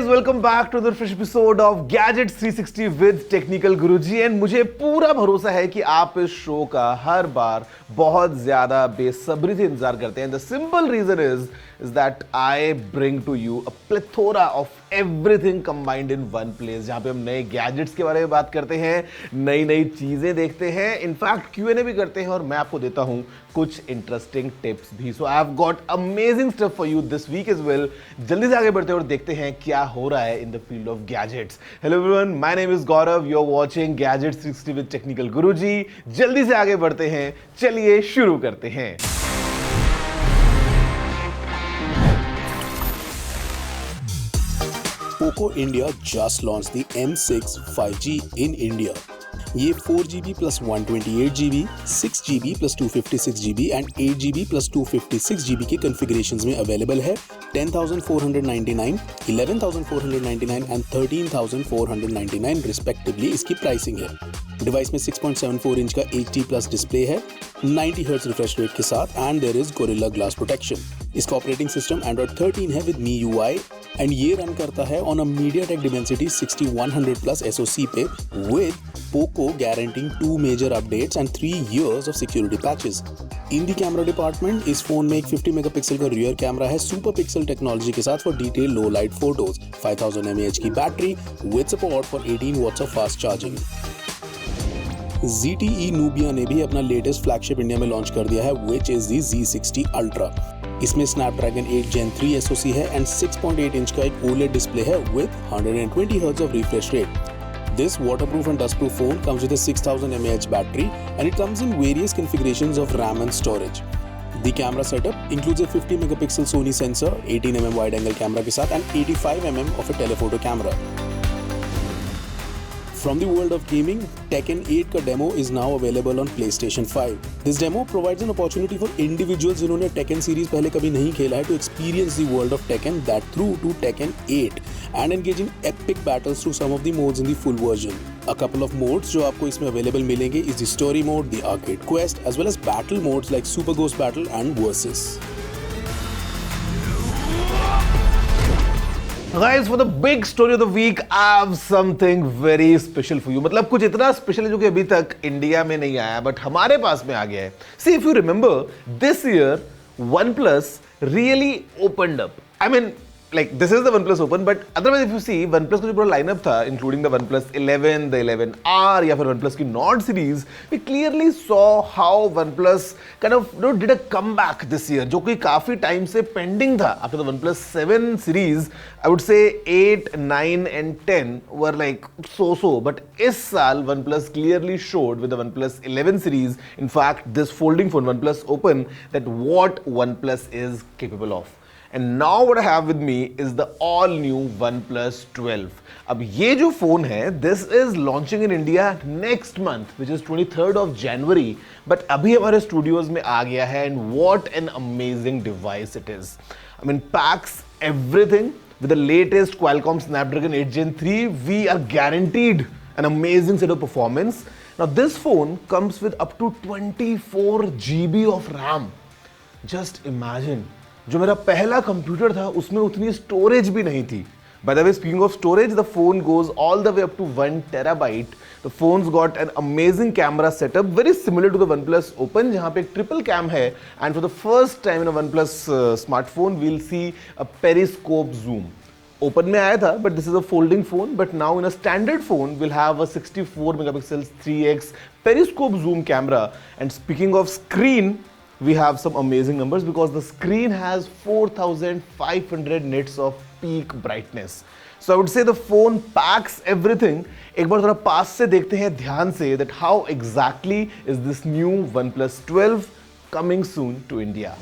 guys, welcome back to the fresh episode of Gadgets 360 with Technical Guruji and मुझे पूरा भरोसा है कि आप इस शो का हर बार बहुत ज़्यादा बेसब्री से इंतजार करते हैं. The simple reason is that I bring to you a plethora of everything combined in one place, जहाँ पे हम नए गैजेट्स के बारे में बात करते हैं, नई नई चीज़ें देखते हैं, इनफैक्ट Q&A भी करते हैं और मैं आपको देता हूँ कुछ इंटरेस्टिंग टिप्स भी. So I have got amazing stuff for you this week as well. जल्दी से आगे बढ़ते हैं और देखते हैं क्या हो रहा है in the field of gadgets. Hello everyone, my name is Gaurav, you are watching gadgets 360 with technical Guruji. जल्दी से आगे बढ़ते हैं, चलिए शुरू करते हैं. Poco India just launched the M6 5G in India. ये 4GB plus 128GB, 6GB plus 256GB and 8GB plus 256GB के configurations में available है. 10,499, 11,499 and 13,499 respectively इसकी pricing है. डिवाइस में 6.74 इंच का HD प्लस डिस्प्ले है, 90 हर्ट्ज रिफ्रेश रेट के साथ and there is gorilla glass protection. इसका ऑपरेटिंग सिस्टम Android 13 है विद MIUI एंड ये रन करता है on a MediaTek Dimensity 6100 plus SoC पे with Poco guaranteeing 2 major updates and 3 years of security patches. In the camera department इस phone में एक 50 megapixel का रियर कैमरा है सुपर पिक्सल टेक्नोलॉजी के साथ for detail low light photos. 5000 mAh की battery with support for 18 watts of fast charging. ZTE Nubia ने भी अपना लेटेस्ट फ्लैगशिप इंडिया में लॉन्च कर दिया है which is the Z60 Ultra. इसमें Snapdragon 8 Gen 3 SoC है एंड 6.8 इंच का एक OLED डिस्प्ले है with 120 Hz of refresh rate. This waterproof and dustproof phone comes with a 6000 mAh battery and it comes in various configurations of RAM and storage. The camera setup includes a 50 megapixel Sony sensor, 18mm wide angle camera के साथ and 85mm of a telephoto camera. From the world of gaming, Tekken 8 का demo is now available on PlayStation 5. This demo provides an opportunity for individuals जिन्होंने Tekken series पहले कभी नहीं खेला है to experience the world of Tekken that through to Tekken 8 and engage in epic battles through some of the modes in the full version. A couple of modes जो आपको इसमें available मिलेंगे is the story mode, the arcade quest, as well as battle modes like Super Ghost Battle and Versus. Guys, for the big story of the week, I have something very special for you. मतलब कुछ इतना special है जो कि अभी तक India में नहीं आया बट हमारे पास में आ गया है. See, if you remember, this year OnePlus really opened up. I mean, like this is the OnePlus Open, but otherwise if you see OnePlus का जो पूरा लाइनअप था, including the OnePlus 11, the 11R या फिर OnePlus की Nord series, we clearly saw how OnePlus kind of did a comeback this year, जो कि काफी टाइम से पेंडिंग था. After the OnePlus 7 series, I would say 8, 9 and 10 were like so, but इस साल OnePlus clearly showed with the OnePlus 11 series, in fact this folding phone OnePlus Open, that what OnePlus is capable of. And now what I have with me is the all new OnePlus 12. अब ये जो phone है, this is launching in India next month, which is 23rd of January. But अभी हमारे studios में आ गया है and what an amazing device it is. I mean, packs everything with the latest Qualcomm Snapdragon 8 Gen 3. We are guaranteed an amazing set of performance. Now this phone comes with up to 24 GB of RAM. Just imagine. जो मेरा पहला computer था उसमें उतनी storage भी नहीं थी. By the way, speaking of storage, the phone goes all the way up to 1 terabyte. The phone's got an amazing camera setup, very similar to the OnePlus Open, जहाँ पे एक ट्रिपल कैम है. And for the first time in a OnePlus smartphone, we'll see a periscope zoom. Open में आया था, but this is a folding phone. But now in a standard phone, we'll have a 64 megapixel 3x periscope zoom camera. And speaking of screen, we have some amazing numbers because the screen has 4500 nits of peak brightness. So I would say the phone packs everything. एक बार थोड़ा पास से देखते हैं ध्यान से that how exactly is this new OnePlus 12 coming soon to India.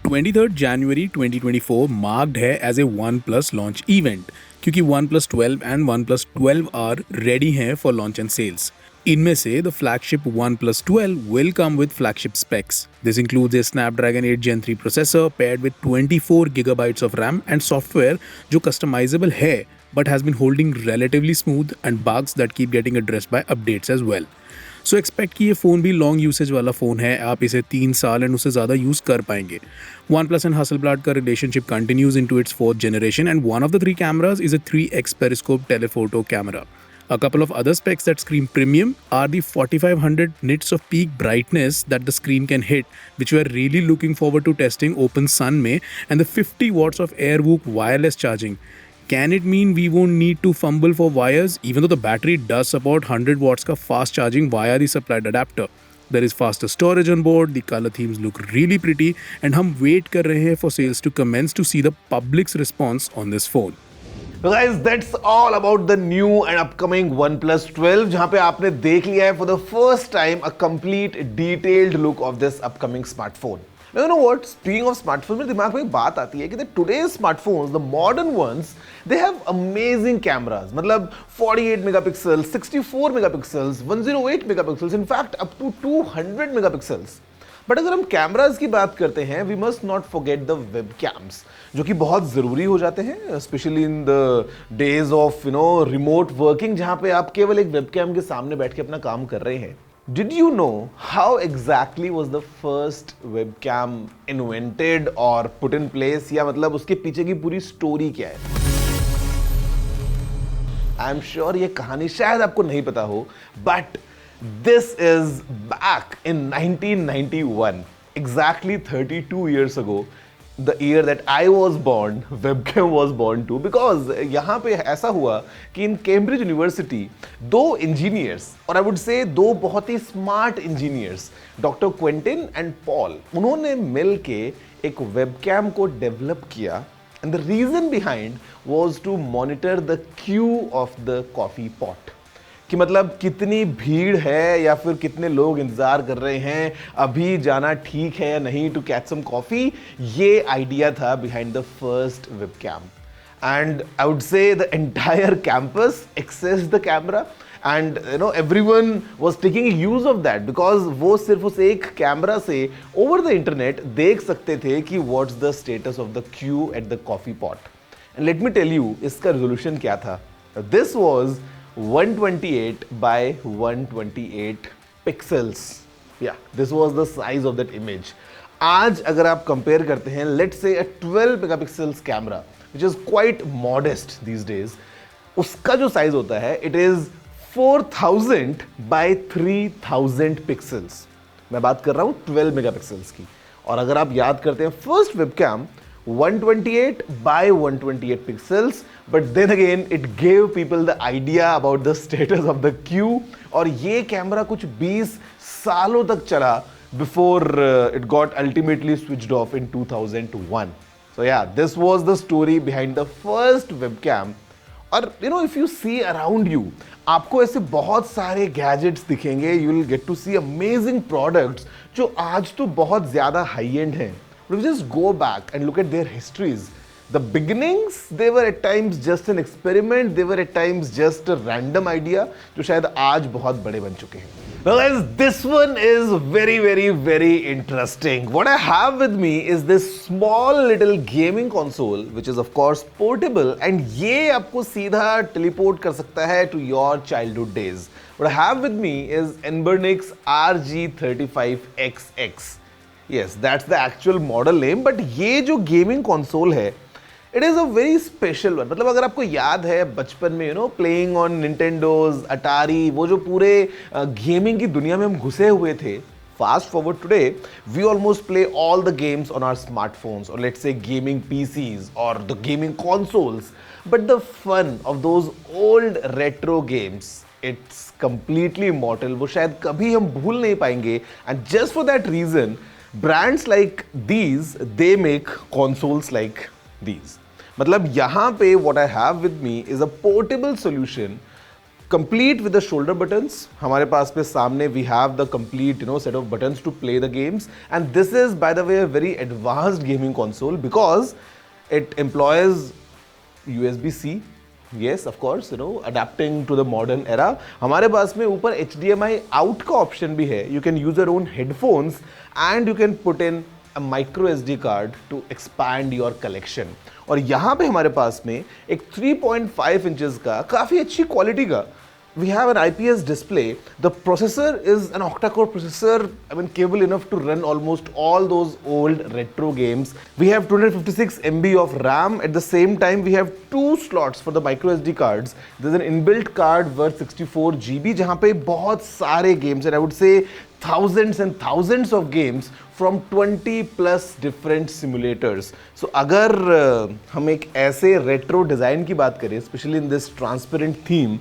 23rd January 2024 marked है as a OnePlus launch event क्योंकि OnePlus 12 and OnePlus 12R ready हैं for launch and sales. इनमें से the flagship OnePlus 12 will come with flagship specs. This includes a Snapdragon 8 Gen 3 processor paired with 24 GB of RAM and software जो customizable है but has been holding relatively smooth and bugs that keep getting addressed by updates as well. So expect कि ये phone भी long usage वाला phone है, आप इसे 3 साल एंड उससे ज़्यादा यूज़ कर पाएंगे। OnePlus एंड Hasselblad का relationship continues into its 4th generation and one of the 3 cameras is a 3x periscope telephoto camera. A couple of other specs that scream premium are the 4500 nits of peak brightness that the screen can hit, which we are really looking forward to testing open sun mein, and the 50 watts of AirWook wireless charging. Can it mean we won't need to fumble for wires, even though the battery does support 100 watts ka fast charging via the supplied adapter? There is faster storage on board, the color themes look really pretty, and hum wait kar rahe hain for sales to commence to see the public's response on this phone. So guys, that's all about the new and upcoming OnePlus 12, जहां पे आपने देख लिया है for the first time a complete detailed look of this upcoming smartphone. Now, you know what? Speaking of smartphones, मेरे दिमाग में एक बात आती है कि today's smartphones, the modern ones, they have amazing cameras. मतलब 48 megapixels, 64 megapixels, 108 megapixels, in fact up to 200 megapixels. But अगर हम कैमराज की बात करते हैं we must not forget the web cams, जो कि बहुत ज़रूरी हो जाते हैं specially in the days of remote working, जहां पे आप केवल एक वेब कैम के सामने बैठ के अपना काम कर रहे हैं. Did you know how exactly was the first web cam invented और पुट इन प्लेस, या मतलब उसके पीछे की पूरी स्टोरी क्या है? आई एम श्योर ये कहानी शायद आपको नहीं पता हो, but this is back in 1991, exactly 32 years ago, the year that I was born, webcam was born too, because यहाँ पे ऐसा हुआ कि in Cambridge University दो engineers, और I would say दो बहुत ही smart engineers, Dr. Quentin and Paul, उन्होंने मिल के एक webcam को develop किया, and the reason behind was to monitor the queue of the coffee pot. कि मतलब कितनी भीड़ है या फिर कितने लोग इंतजार कर रहे हैं, अभी जाना ठीक है या नहीं टू कैच सम कॉफी. ये आइडिया था behind the first web cam, and I would say the entire campus access the camera and everyone was taking use of that, because वो सिर्फ उस एक कैमरा से ओवर द इंटरनेट देख सकते थे कि what's the status of the queue at the coffee pot. And let me tell you इसका रेजोल्यूशन क्या था. This was 128 by 128 pixels. Yeah, this was the size of that image. आज अगर आप कंपेयर करते हैं, let's say a 12 megapixels camera, which is quite modest these days, उसका जो साइज होता है it is 4000 by 3000 pixels. मैं बात कर रहा हूं 12 megapixels की. और अगर आप याद करते हैं first webcam 128 by 128 pixels, but then again it gave people the idea about the status of the queue. और ये कैमरा कुछ 20 सालों तक चला before it got ultimately switched off in 2001. So yeah, this was the story behind the first webcam. और if you see around you, आपको ऐसे बहुत सारे गैजेट्स दिखेंगे, you will get to see amazing products जो आज तो बहुत ज़्यादा हाई एंड हैं. But if you just go back and look at their histories, the beginnings, they were at times just an experiment, they were at times just a random idea, जो शायद आज बहुत बड़े बन चुके हैं. Now guys, this one is very, very, very interesting. What I have with me is this small little gaming console, which is of course portable, and ये आपको सीधा teleport कर सकता है to your childhood days. What I have with me is Anbernics RG35XX. Yes, that's the actual model name, but ये जो gaming console है it is a very special one. मतलब अगर आपको याद है बचपन में प्लेइंग ऑन निंटेंडोज, अटारी, वो जो पूरे गेमिंग की दुनिया में हम घुसे हुए थे, fast forward today we almost play all the games on our smartphones और लेट्स से गेमिंग पीसीज और the gaming consoles, but the fun of those old retro games, it's completely immortal. वो शायद कभी हम भूल नहीं पाएंगे, and just for that reason brands like these, they make consoles like these. मतलब यहाँ पे what I have with me is a portable solution complete with the shoulder buttons. हमारे पास पे सामने we have the complete set of buttons to play the games, and this is by the way a very advanced gaming console because it employs USB-C. Yes, of course, adapting to the modern era. हमारे पास में ऊपर HDMI out का option भी है. You can use your own headphones and you can put in a micro SD card to expand your collection. और यहाँ पे हमारे पास में एक 3.5 इंचेस का काफ़ी अच्छी क्वालिटी का we have an IPS display. The processor is an octa-core processor, capable enough to run almost all those old retro games. We have 256 MB of RAM. At the same time, we have 2 slots for the micro SD cards. There's an inbuilt card worth 64 GB, जहाँ पे बहुत सारे games, and I would say thousands and thousands of games from 20 plus different simulators. So अगर हम एक ऐसे retro design की बात करें, especially in this transparent theme,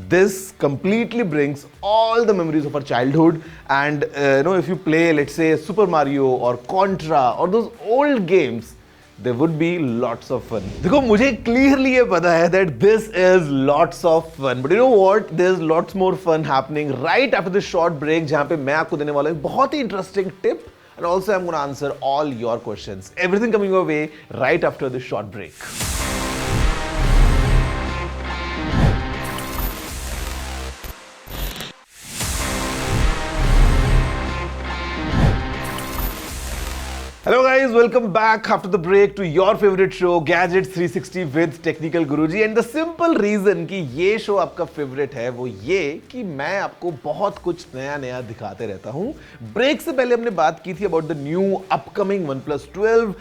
this completely brings all the memories of our childhood. And if you play, let's say, Super Mario or Contra or those old games, there would be lots of fun. देखो, मुझे clearly ये पता है that this is lots of fun, but you know what? There's lots more fun happening right after this short break, जहाँ पे मैं आपको देने वाला हूँ एक बहुत ही interesting tip, and also I'm going to answer all your questions. Everything coming your way right after this short break. Hello guys, welcome back after the break to your favorite show Gadgets 360 with Technical Guruji. And the simple reason कि ये show आपका favourite है वो ये कि मैं आपको बहुत कुछ नया नया दिखाते रहता हूँ. ब्रेक से पहले हमने बात की थी about the new upcoming OnePlus 12.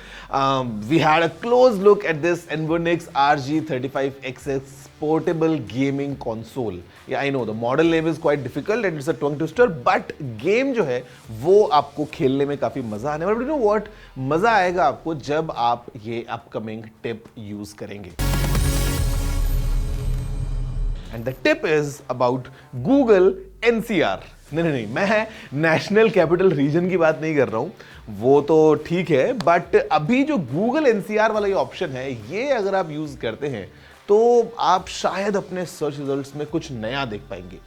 We had a close look at this Envonix RG35XX portable gaming console. Yeah, I know the model name is quite difficult and it's a tongue twister, but game जो है वो आपको खेलने में काफी मजा आने वाला. But you know what? मजा आएगा आपको जब आप ये upcoming tip यूज करेंगे. And the tip is about Google NCR. नहीं, मैं नेशनल कैपिटल रीजन की बात नहीं कर रहा हूं, वो तो ठीक है, बट अभी जो Google NCR वाला ये ऑप्शन है, ये अगर आप यूज करते हैं तो आप शायद अपने सर्च रिजल्ट्स में कुछ नया देख पाएंगे.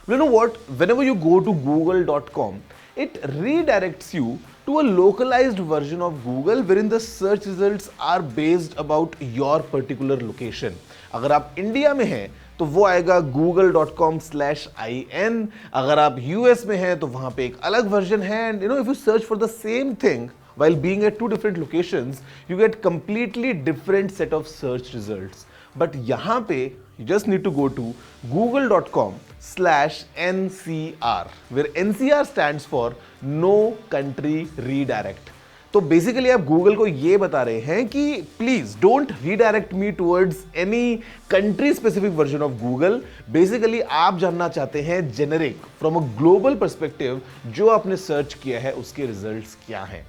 You know what? Whenever you go to google.com, it redirects you to a localized version of Google wherein the search results are based about your particular location. अगर आप इंडिया में हैं तो वो आएगा google.com/in. अगर आप यूएस में हैं तो वहां पे एक अलग वर्जन है. And if you search for the same thing while being at 2 different locations, you get completely different set of search results. But यहाँ पे you just need to go to google.com/NCR, where NCR stands for No Country Redirect. तो basically आप Google को ये बता रहे हैं कि please don't redirect me towards any country specific version of Google. Basically आप जानना चाहते हैं generic from a global perspective जो आपने सर्च किया है उसके रिजल्ट्स क्या हैं.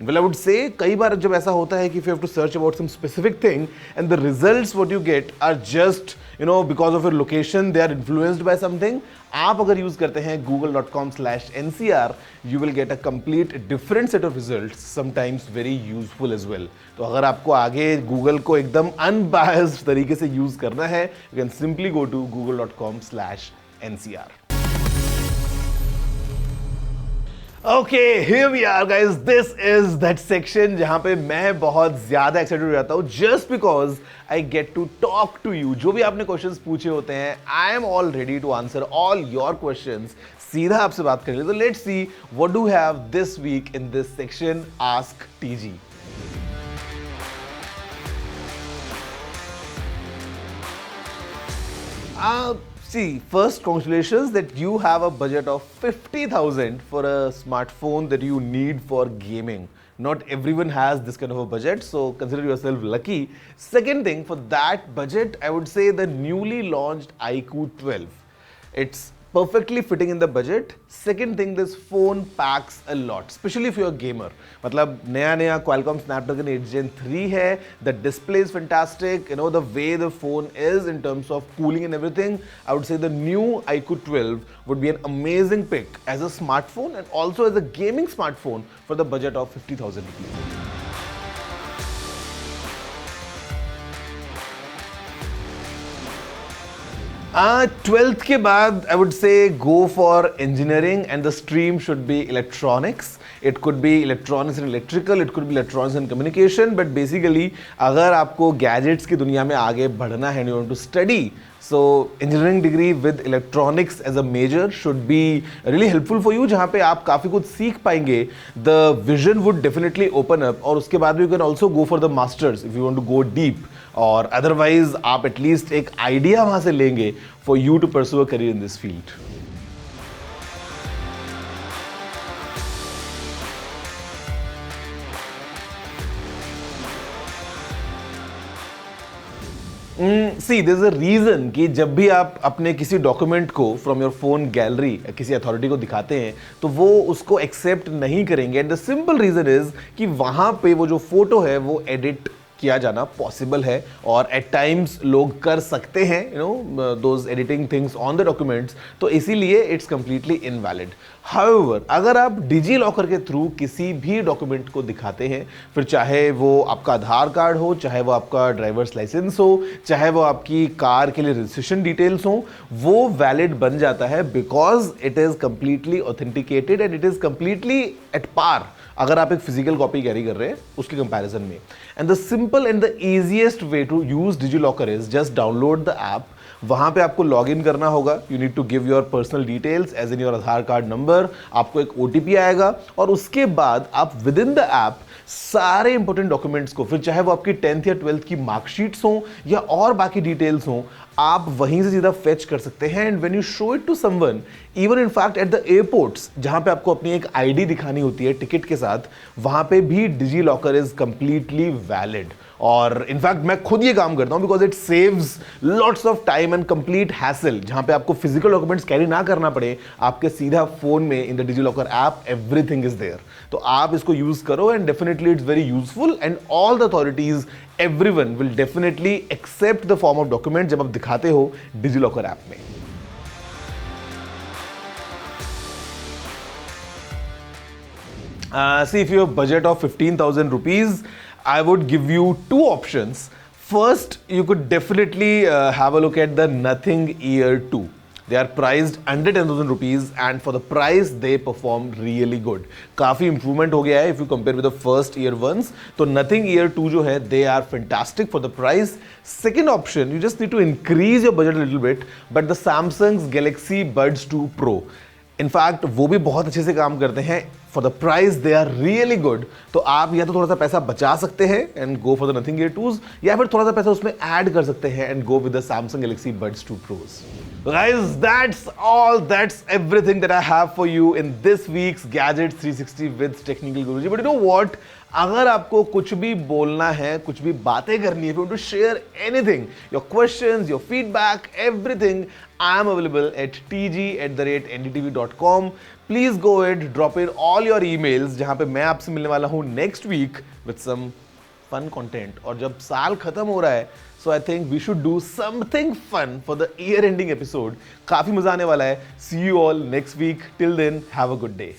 Well, I would say कई बार जब ऐसा होता है कि if you have to search about some specific thing and the results what you get are just because of your location they are influenced by something. आप अगर यूज करते हैं google.com/NCR, you will get a complete different set of results, sometimes very useful as well. तो अगर आपको आगे Google को एकदम unbiased तरीके से यूज करना है, you can simply go to google.com/NCR. Okay, here we are guys. This is that section जहाँ पे मैं बहुत ज़्यादा एक्साइटेड हो जाता हूँ just because I get to talk to you. जो भी आपने क्वेश्चंस पूछे होते हैं, I am all ready to answer all your questions. सीधा आपसे बात करेंगे. तो let's see what do we have this week in this section, Ask TG. See, first, congratulations that you have a budget of 50,000 for a smartphone that you need for gaming. Not everyone has this kind of a budget, so consider yourself lucky. Second thing, for that budget, I would say the newly launched iQOO 12. It's perfectly fitting in the budget. Second thing, this phone packs a lot, especially if you're a gamer. मतलब नया Qualcomm Snapdragon 8 Gen 3 है. The display is fantastic. The way the phone is in terms of cooling and everything. I would say the new iQOO 12 would be an amazing pick as a smartphone and also as a gaming smartphone for the budget of 50,000 rupees. 12th के बाद I would say go for engineering and the stream should be electronics. It could be electronics and electrical, it could be electronics and communication, but basically अगर आपको gadgets की दुनिया में आगे बढ़ना है and you want to study, so engineering degree with electronics as a major should be really helpful for you, जहाँ पे आप काफ़ी कुछ सीख पाएंगे. The vision would definitely open up और उसके बाद you can also go for the masters if you want to go deep. और अदरवाइज आप एटलीस्ट एक आइडिया वहां से लेंगे for you to pursue a career in this field. See there is a reason कि जब भी आप अपने किसी डॉक्यूमेंट को फ्रॉम योर फोन गैलरी किसी अथॉरिटी को दिखाते हैं तो वो उसको एक्सेप्ट नहीं करेंगे, and the simple reason is कि वहां पे वो जो फोटो है वो एडिट किया जाना पॉसिबल है और एट टाइम्स लोग कर सकते हैं those editing things on the documents, तो इसीलिए इट्स कंप्लीटली इनवैलिड। हाउएवर अगर आप डिजी लॉकर के थ्रू किसी भी डॉक्यूमेंट को दिखाते हैं, फिर चाहे वो आपका आधार कार्ड हो, चाहे वो आपका ड्राइवर्स लाइसेंस हो, चाहे वो आपकी कार के लिए रजिस्ट्रेशन डिटेल्स हो, वो वैलिड बन जाता है because it is completely authenticated and it is completely at par अगर आप एक फिजिकल कॉपी कैरी कर रहे हैं उसके कंपैरिजन में। And the simple and the easiest way to use DigiLocker is just download the app. वहां पे आपको लॉग इन करना होगा, you need to give your personal details as in your Aadhaar card number, आपको एक OTP आएगा और उसके बाद आप विद इन द ऐप सारे इंपॉर्टेंट डॉक्यूमेंट्स को, फिर चाहे वो आपकी 10th या 12th की मार्कशीट्स हो या और बाकी डिटेल्स हो, आप वहीं से सीधा फेच कर सकते हैं। And when you show it to someone, even in fact at the airports जहां पे आपको अपनी एक आईडी दिखानी होती है टिकट के साथ, वहां पे भी digi locker is completely valid. और इनफैक्ट मैं खुद ये काम करता हूं because it saves lots of time and complete hassle. जहां पे आपको फिजिकल डॉक्यूमेंट्स कैरी ना करना पड़े, आपके सीधा फोन में in the DigiLocker app everything is there. तो आप इसको यूज करो and definitely it's very useful and all the authorities everyone will definitely accept the form of document जब आप दिखाते हो डिजी लॉकर ऐप में। See, if you have a budget of 15,000 rupees, I would give you two options. First, you could definitely have a look at the Nothing Ear 2. They are priced under 10,000 rupees and for the price they perform really good. काफी improvement हो गया है if you compare with the first year ones. तो Nothing Ear 2 जो है they are fantastic for the price. Second option, you just need to increase your budget a little bit, but the Samsung's Galaxy Buds 2 Pro. In fact वो भी बहुत अच्छे से काम करते हैं, for the price they are really good. तो आप या तो थोड़ा सा पैसा बचा सकते हैं and go for the nothing year 2s, या फिर थोड़ा सा पैसा उसमें ऐड कर सकते हैं and go with the Samsung Galaxy Buds 2 Pros. Guys, that's all. That's everything that I have for you in this week's Gadgets 360 with Technical Guruji. But you know what? अगर आपको कुछ भी बोलना है, कुछ भी बातें करनी है, if you want to share anything, your questions, your feedback, everything, I am available at tg@ndtv.com. Please go ahead, drop in all your emails, जहां पे मैं आपसे मिलने वाला हूं next week with some fun content. और जब साल खत्म हो रहा है, so I think we should do something fun for the year-ending episode. काफी मजा आने वाला है. See you all next week. Till then, have a good day.